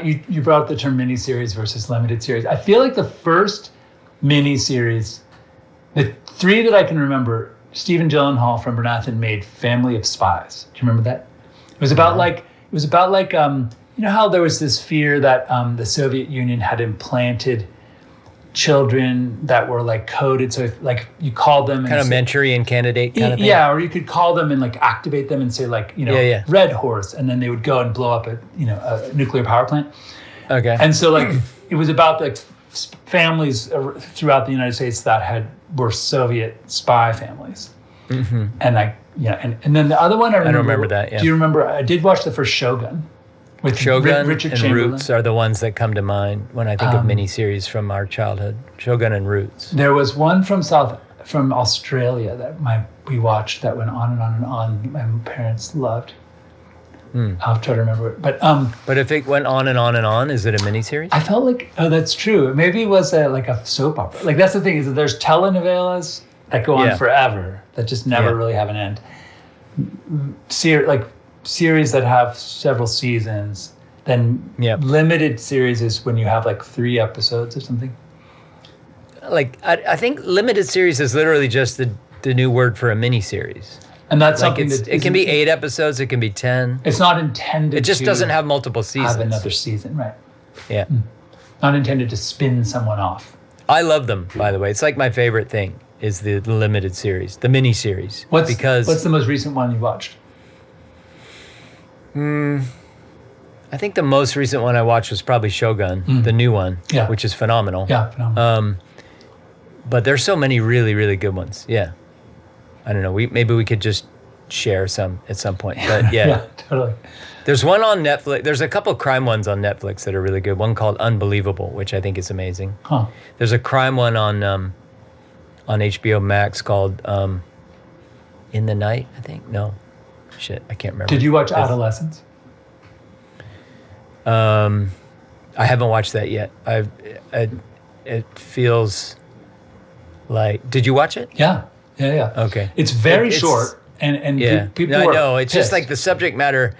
You brought up the term miniseries versus limited series. I feel like the first miniseries, the 3 that I can remember, Stephen Gyllenhaal from Bernathen made Family of Spies. Do you remember that? It was about you know how there was this fear that the Soviet Union had implanted children that were like coded. So if, like you called them kind of Manchurian candidate kind of thing. Yeah, or you could call them and like activate them and say like, red horse, and then they would go and blow up a nuclear power plant. Okay. And so like it was about like families throughout the United States that were Soviet spy families. Mm-hmm. And and then the other one I don't remember that. Yeah. Do you remember? I did watch the first Shogun. With Shogun Richard and Chamberlain. Roots are the ones that come to mind when I think of miniseries from our childhood. Shogun and Roots. There was one from Australia that we watched that went on and on and on. My parents loved. I'll try to remember it. But if it went on and on and on, is it a miniseries? I felt like, that's true. Maybe it was like a soap opera. Like that's the thing, is that there's telenovelas that go on forever that just never really have an end. Series that have several seasons, then limited series is when you have like 3 episodes or something. Like I think limited series is literally just the new word for a mini series. And that's like something that it can be 8 episodes, it can be 10. It's not intended. It just doesn't have multiple seasons. Have another season, right? Yeah. Not intended to spin someone off. I love them, by the way. It's like my favorite thing is the limited series, the mini series. What's the most recent one you watched? I think the most recent one I watched was probably Shogun, the new one, which is phenomenal. Yeah, phenomenal. But there's so many really, really good ones. Yeah. I don't know. Maybe we could just share some at some point. But yeah, totally. There's one on Netflix. There's a couple crime ones on Netflix that are really good. One called Unbelievable, which I think is amazing. Huh. There's a crime one on HBO Max called In the Night, I think. No. Shit, I can't remember. Did you watch Adolescence? I haven't watched that yet. It feels like. Did you watch it? Yeah. Okay. It's very short, and people. I know. It's just like the subject matter.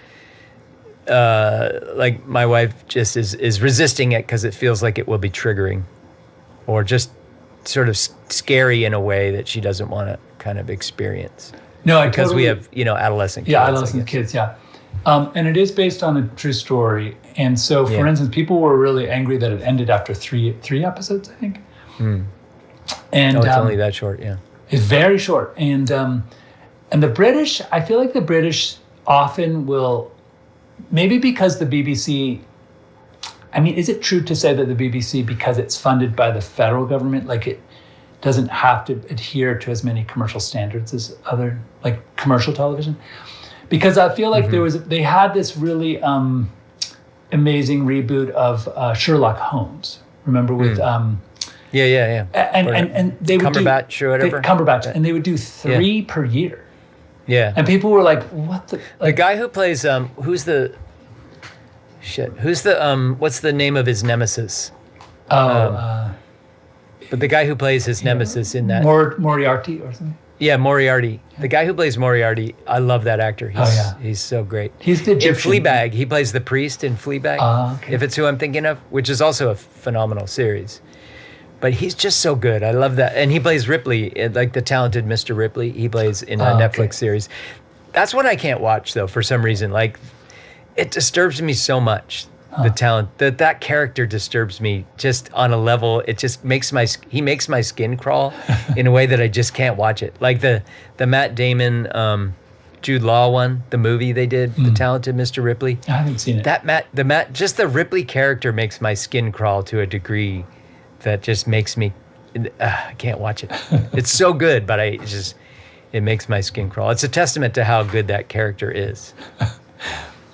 Like my wife just is resisting it because it feels like it will be triggering, or just sort of scary in a way that she doesn't want to kind of experience. No, because we have adolescent kids. Yeah, adolescent kids. Yeah, and it is based on a true story. And so, for instance, people were really angry that it ended after three episodes, I think. And it's only that short. Yeah, it's very short. And the British, I feel like the British often will, maybe because the BBC. I mean, is it true to say that the BBC, because it's funded by the federal government, like it doesn't have to adhere to as many commercial standards as other, like commercial television? Because I feel like they had this really amazing reboot of Sherlock Holmes. Remember with yeah. And they would Cumberbatch or whatever. Cumberbatch, and they would do 3 per year. Yeah. And people were like, "What the?" The guy who plays what's the name of his nemesis? But the guy who plays his nemesis in that Moriarty or something. Yeah, Moriarty. The guy who plays Moriarty, I love that actor. He's so great. He's the Egyptian. In Fleabag, he plays the priest in Fleabag. Okay. If it's who I'm thinking of, which is also a phenomenal series. But he's just so good. I love that. And he plays Ripley, like the talented Mr. Ripley. He plays in a Netflix series. That's what I can't watch though, for some reason. Like, it disturbs me so much. The talent that character disturbs me just on a level. It just makes he makes my skin crawl in a way that I just can't watch it. Like the Matt Damon, Jude Law one, the movie they did, The Talented Mr. Ripley. I haven't seen it. Just the Ripley character makes my skin crawl to a degree that just makes me. I can't watch it. It's so good, but it makes my skin crawl. It's a testament to how good that character is.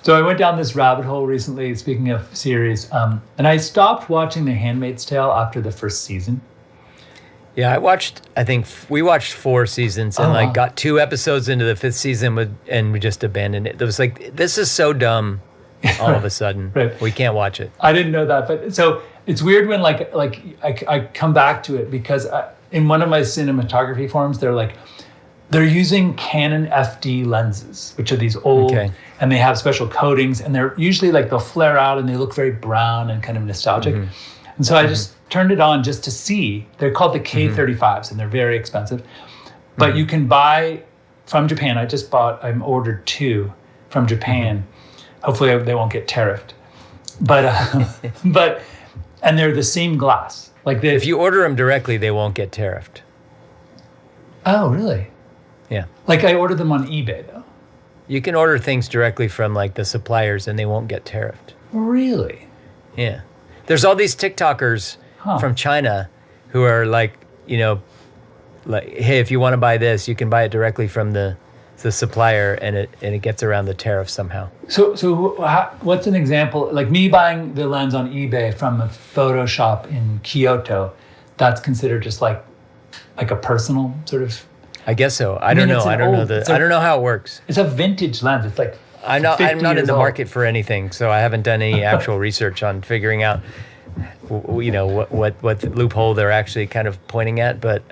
So I went down this rabbit hole recently, speaking of series, and I stopped watching The Handmaid's Tale after the first season. Yeah, I think we watched 4 seasons and got 2 episodes into the 5th season and we just abandoned it. It was like, this is so dumb all of a sudden. Right. We can't watch it. I didn't know that. But so it's weird when I come back to it because in one of my cinematography forums, they're using Canon FD lenses, which are these old, and they have special coatings, and they're usually they'll flare out and they look very brown and kind of nostalgic. And so I just turned it on just to see. They're called the K35s, and they're very expensive. But you can buy from Japan. I ordered 2 from Japan. Hopefully they won't get tariffed. But and they're the same glass. Like If you order them directly, they won't get tariffed. Oh, really? Yeah. Like I ordered them on eBay though. You can order things directly from like the suppliers and they won't get tariffed. Really? Yeah. There's all these TikTokers from China who are like, like, hey, if you want to buy this, you can buy it directly from the supplier, and it gets around the tariff somehow. So what's an example? Like me buying the lens on eBay from a photo shop in Kyoto, that's considered just like a personal sort of. I guess so. I don't know. I don't know how it works. It's a vintage lens. It's like I'm not in the market for anything, so I haven't done any actual research on figuring out, what loophole they're actually kind of pointing at. But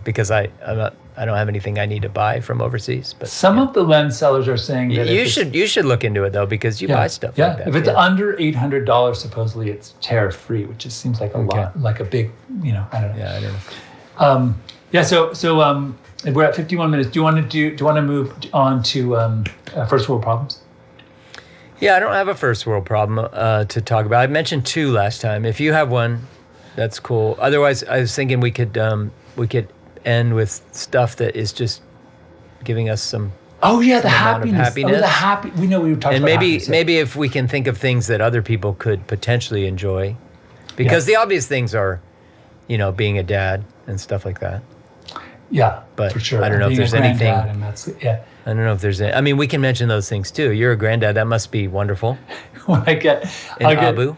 because I don't have anything I need to buy from overseas. But some of the lens sellers are saying that you should look into it though, because you buy stuff like that. If it's under $800, supposedly it's tariff free, which just seems like a lot, like a big, I don't know. Yeah, I don't know. So we're at 51 minutes. Do you want to move on to first world problems? Yeah, I don't have a first world problem to talk about. I mentioned 2 last time. If you have one, that's cool. Otherwise, I was thinking we could end with stuff that is just giving us some. Oh yeah, the happiness. Happiness. We know we were talking about happiness. And maybe if we can think of things that other people could potentially enjoy, because the obvious things are, being a dad and stuff like that. Yeah, but for sure. I don't know if there's anything. And that's, I don't know if there's. I mean, we can mention those things too. You're a granddad. That must be wonderful. When I get in Abu. In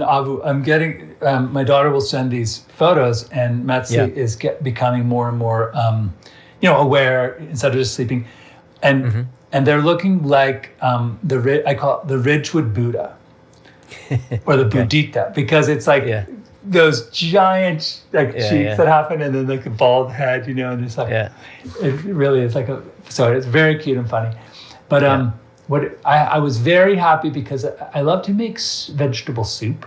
Abu. I'm getting. My daughter will send these photos, and Metzi is becoming more and more, aware instead of just sleeping, and they're looking like I call it the Ridgewood Buddha, or the Buddhita, because it's like. Yeah. Those giant cheeks that happen, and then like a bald head, and it's like it really is so it's very cute and funny. But I was very happy because I love to make vegetable soup,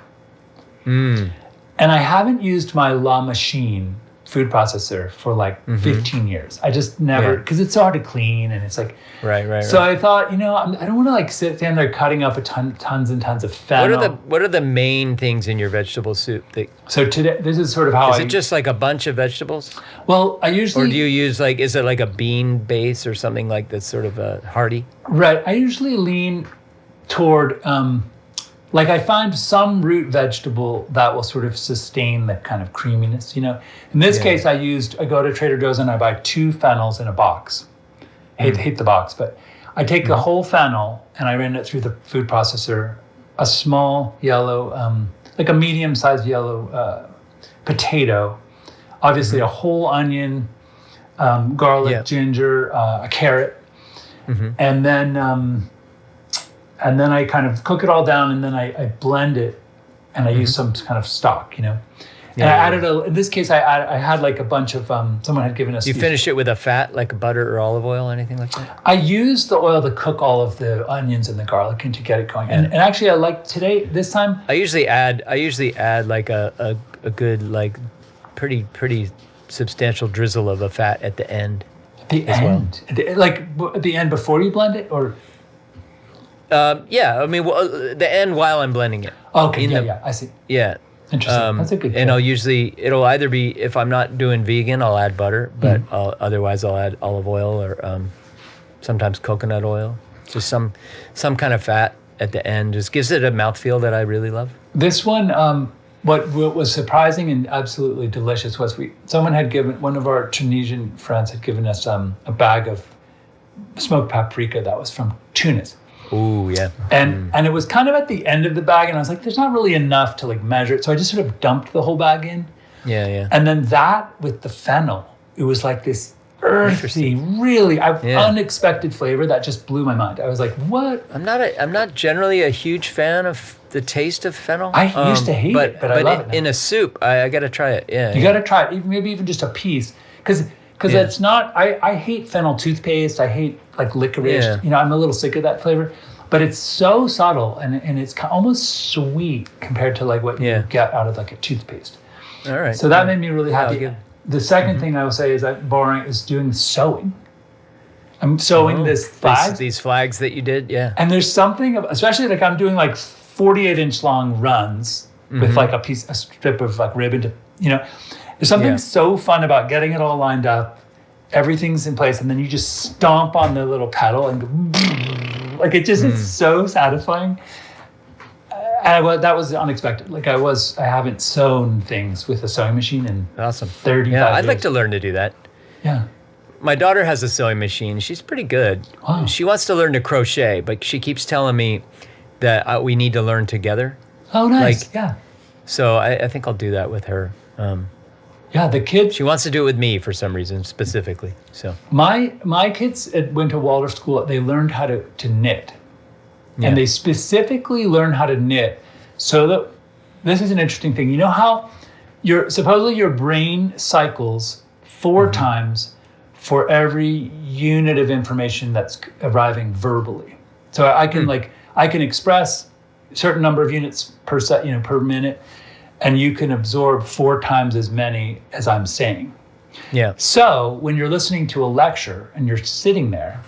and I haven't used my La Machine food processor for 15 years. I just never, because it's so hard to clean, and it's like right. So I thought, I don't want to stand there cutting up tons and tons of fennel. What are the main things in your vegetable soup? So today, this is sort of how is it just like a bunch of vegetables? Well, I usually. Or do you use is it like a bean base or something like that's sort of hearty? Right. I usually lean toward. I find some root vegetable that will sort of sustain the kind of creaminess, In this case, I go to Trader Joe's and I buy 2 fennels in a box. Hate the box, but I take the whole fennel and I run it through the food processor, a small yellow, like a medium-sized yellow potato, obviously a whole onion, garlic, ginger, a carrot, and then I kind of cook it all down, and then I blend it, and I use some kind of stock, And I added in this case, I had like a bunch of, someone had given us. You finish it with a fat, like butter or olive oil, anything like that? I used the oil to cook all of the onions and the garlic and to get it going. Yeah. And actually, I like this time. I usually add like a good, like pretty substantial drizzle of a fat at the end. At the end? Well. At the end before you blend it, or? I mean, the end while I'm blending it. Okay, I see. Yeah. Interesting. That's a good And it'll either be, if I'm not doing vegan, I'll add butter, but otherwise I'll add olive oil or sometimes coconut oil. Just some kind of fat at the end. Just gives it a mouthfeel that I really love. This one, what was surprising and absolutely delicious was one of our Tunisian friends had given us a bag of smoked paprika that was from Tunis. Ooh, yeah. And it was kind of at the end of the bag, and I was like, there's not really enough to measure it. So I just sort of dumped the whole bag in. Yeah. And then that with the fennel, it was like this earthy, really unexpected flavor that just blew my mind. I was like, what? I'm not generally a huge fan of the taste of fennel. I used to hate it, but I love it now. In a soup, I got to try it. Yeah. You got to try it, maybe even just a piece. Because it's not, I hate fennel toothpaste. I hate licorice. Yeah. I'm a little sick of that flavor. But it's so subtle and it's almost sweet compared to what you get out of a toothpaste. All right. So that made me really happy. The second thing I will say is that boring is doing sewing. I'm sewing this flag. These flags that you did, yeah. And there's something, especially I'm doing 48-inch long runs with like a strip of like ribbon to, there's something so fun about getting it all lined up. Everything's in place, and then you just stomp on the little pedal and go, like it just is so satisfying. That was unexpected. Like I haven't sewn things with a sewing machine in 35 years. I'd like to learn to do that. Yeah. My daughter has a sewing machine. She's pretty good. Wow. She wants to learn to crochet, but she keeps telling me that we need to learn together. Oh, nice. Yeah. So I think I'll do that with her. Yeah, the kids. She wants to do it with me for some reason specifically. So my kids went to Waldorf school. They learned how to knit, and they specifically learned how to knit. So that this is an interesting thing. You know how supposedly your brain cycles 4 times for every unit of information that's arriving verbally. So I can express a certain number of units per minute, and you can absorb 4 times as many as I'm saying. Yeah. So when you're listening to a lecture and you're sitting there,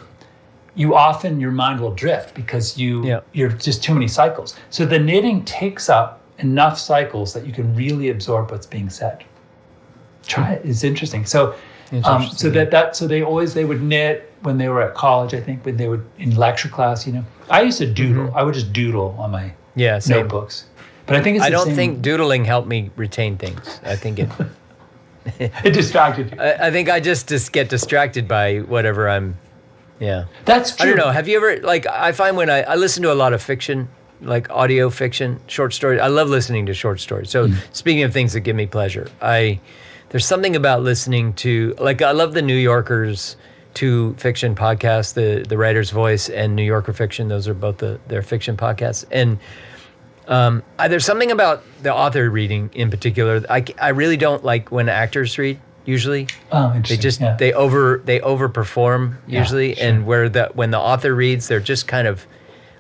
your mind will drift because you're just too many cycles. So the knitting takes up enough cycles that you can really absorb what's being said. Try it. It's interesting. So they would knit when they were at college, I think, when they would in lecture class, I used to doodle. I would just doodle on my notebooks. But I think I don't think doodling helped me retain things. I think it it distracted you. I think I just get distracted by whatever I'm That's true. I don't know. Have you ever I find when I listen to a lot of fiction, like audio fiction, short stories. I love listening to short stories. So speaking of things that give me pleasure, there's something about listening to, I love the New Yorker's 2 fiction podcasts, the Writer's Voice and New Yorker Fiction. Those are both their fiction podcasts. And there's something about the author reading in particular. I really don't like when actors read. Usually, they overperform usually, sure. And when the author reads, they're just kind of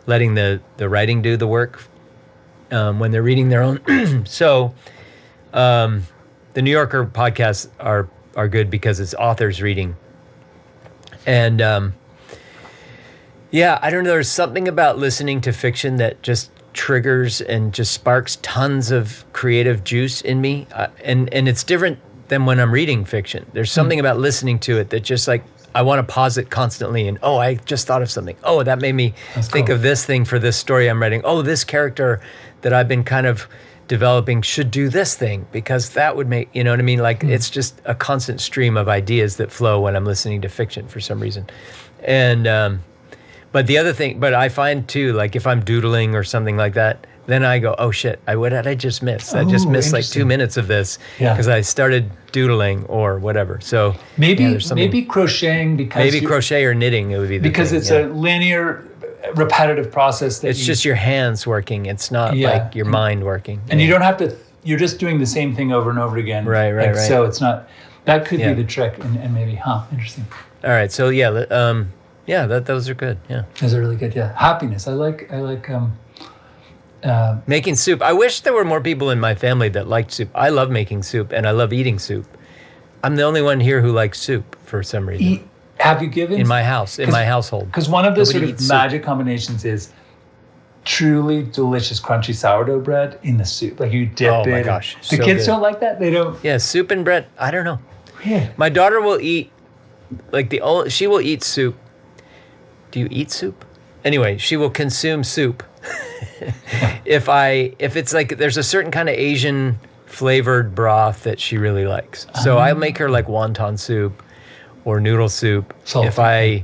letting the writing do the work when they're reading their own. So. The New Yorker podcasts are good because it's authors reading. And I don't know, there's something about listening to fiction that just triggers and just sparks tons of creative juice in me. And it's different than when I'm reading fiction. There's something about listening to it that just I want to pause it constantly and, I just thought of something. Oh, that made me think of this thing for this story I'm writing. Oh, this character that I've been kind of developing should do this thing because that would make, you know what I mean? It's just a constant stream of ideas that flow when I'm listening to fiction for some reason. And, but the other thing, I find too, if I'm doodling or something like that, then I go, oh shit, what did I just miss? I just missed 2 minutes of this because I started doodling or whatever. So maybe crocheting because crochet or knitting, it would be because it's a linear repetitive process it's just your hands working. It's not like your mind working. And you don't have to, you're just doing the same thing over and over again. Right. So it's not, that could be the trick and maybe, interesting. All right. So those are good. Yeah. Those are really good. Yeah. Happiness. I like making soup. I wish there were more people in my family that liked soup. I love making soup and I love eating soup. I'm the only one here who likes soup for some reason. Have you given in my household? Because one of the sort of magic combinations is truly delicious, crunchy sourdough bread in the soup. You dip it. Oh my gosh! The kids don't like that. They don't. Yeah, soup and bread. I don't know. Yeah. My daughter will eat she will eat soup. Do you eat soup? Anyway, she will consume soup. if it's there's a certain kind of Asian flavored broth that she really likes. So I'll make her wonton soup. Or noodle soup. Salty.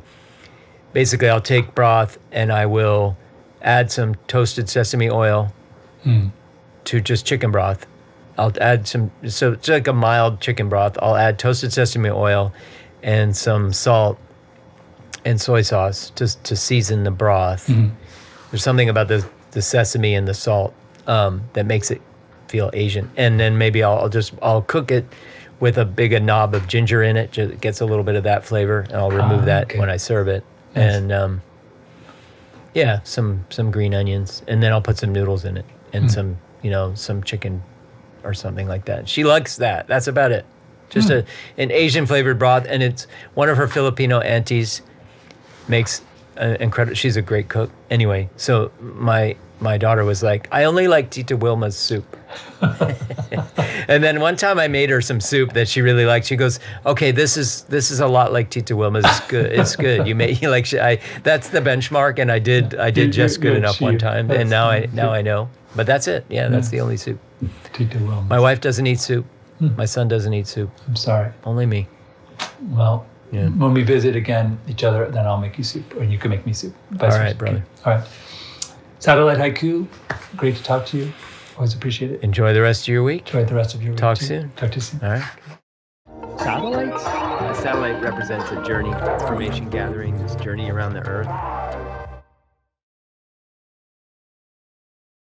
I'll take broth and I will add some toasted sesame oil to just chicken broth. I'll add so it's like a mild chicken broth. I'll add toasted sesame oil and some salt and soy sauce just to season the broth. There's something about the sesame and the salt that makes it feel Asian. And then maybe I'll cook it with a big knob of ginger in it. Just gets a little bit of that flavor, and I'll remove that when I serve it. Nice. And some green onions, and then I'll put some noodles in it and some chicken or something like that. She likes that. That's about it. Just an Asian flavored broth, and it's one of her Filipino aunties makes incredible. She's a great cook. Anyway, so my daughter was like, I only like Tita Wilma's soup. And then one time I made her some soup that she really liked. She goes, okay, this is a lot like Tita Wilma's. It's good. It's good. You made that's the benchmark, and I did just good enough one time, and now I know. But that's it. Yeah, that's the only soup. Tita Wilma. My wife doesn't eat soup. My son doesn't eat soup. I'm sorry. Only me. Well, when we visit again each other, then I'll make you soup, or you can make me soup. All right, brother. All right. Satellite Haiku, great to talk to you. Always appreciate it. Enjoy the rest of your week. Enjoy the rest of your week. Talk soon. Talk to you soon. All right. Satellites? A satellite represents a journey, information gathering, this journey around the Earth.